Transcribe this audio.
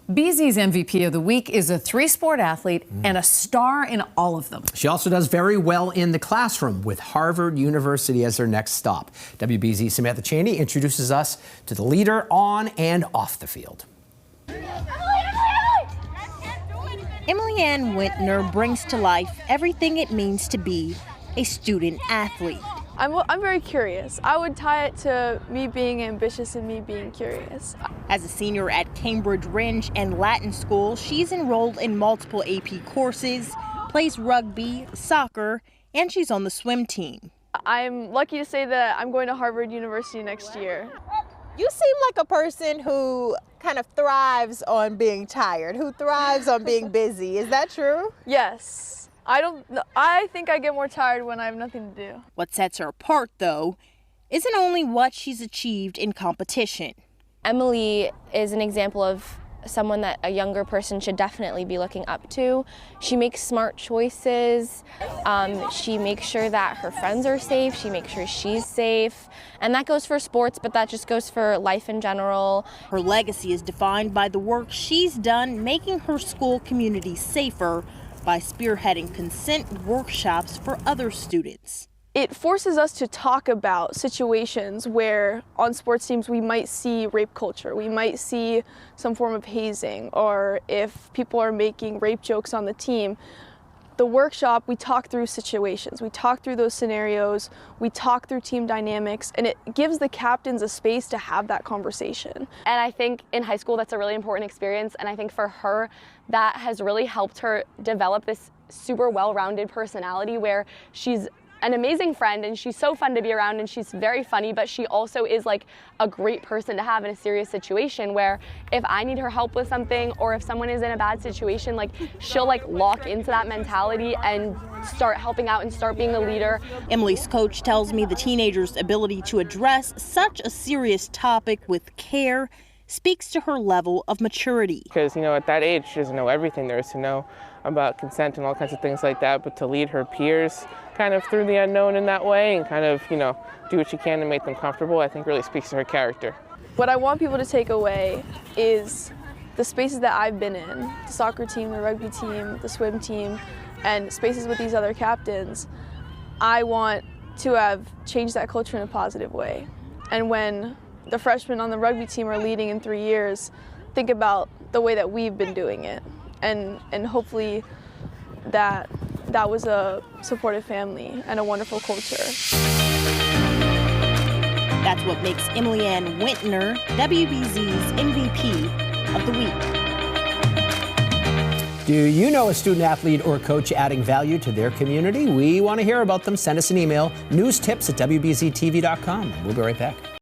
BZ's MVP of the week is a three-sport athlete and a star in all of them. She also does very well in the classroom with Harvard University as her next stop. WBZ's Samantha Cheney introduces us to the leader on and off the field. Emily Anne Wintner brings to life everything it means to be a student athlete. I'm very curious. I would tie it to me being ambitious and me being curious. As a senior at Cambridge Rindge and Latin School, she's enrolled in multiple AP courses, plays rugby, soccer, and she's on the swim team. I'm lucky to say that I'm going to Harvard University next year. You seem like a person who kind of thrives on being tired, who thrives on being busy. Is that true? Yes. I think I get more tired when I have nothing to do. What sets her apart, though, isn't only what she's achieved in competition. Emily is an example of someone that a younger person should definitely be looking up to. She makes smart choices. She makes sure that her friends are safe. She makes sure she's safe. And that goes for sports, but that just goes for life in general. Her legacy is defined by the work she's done making her school community safer by spearheading consent workshops for other students. It forces us to talk about situations where on sports teams we might see rape culture, we might see some form of hazing, or if people are making rape jokes on the team. The workshop, we talk through situations, we talk through those scenarios, we talk through team dynamics, and it gives the captains a space to have that conversation. And I think in high school that's a really important experience, and I think for her that has really helped her develop this super well-rounded personality where she's an amazing friend and she's so fun to be around and she's very funny, but she also is like a great person to have in a serious situation where if I need her help with something or if someone is in a bad situation, like she'll like lock into that mentality and start helping out and start being a leader. Emily's coach tells me the teenager's ability to address such a serious topic with care speaks to her level of maturity. Because, you know, at that age, she doesn't know everything there is to know about consent and all kinds of things like that, but to lead her peers kind of through the unknown in that way and kind of, you know, do what she can to make them comfortable, I think really speaks to her character. What I want people to take away is the spaces that I've been in, the soccer team, the rugby team, the swim team, and spaces with these other captains. I want to have changed that culture in a positive way. And when the freshmen on the rugby team are leading in 3 years, think about the way that we've been doing it. And hopefully that was a supportive family and a wonderful culture. That's what makes Emily Anne Wintner WBZ's MVP of the week. Do you know a student athlete or coach adding value to their community? We want to hear about them. Send us an email, newstips@wbztv.com. We'll be right back.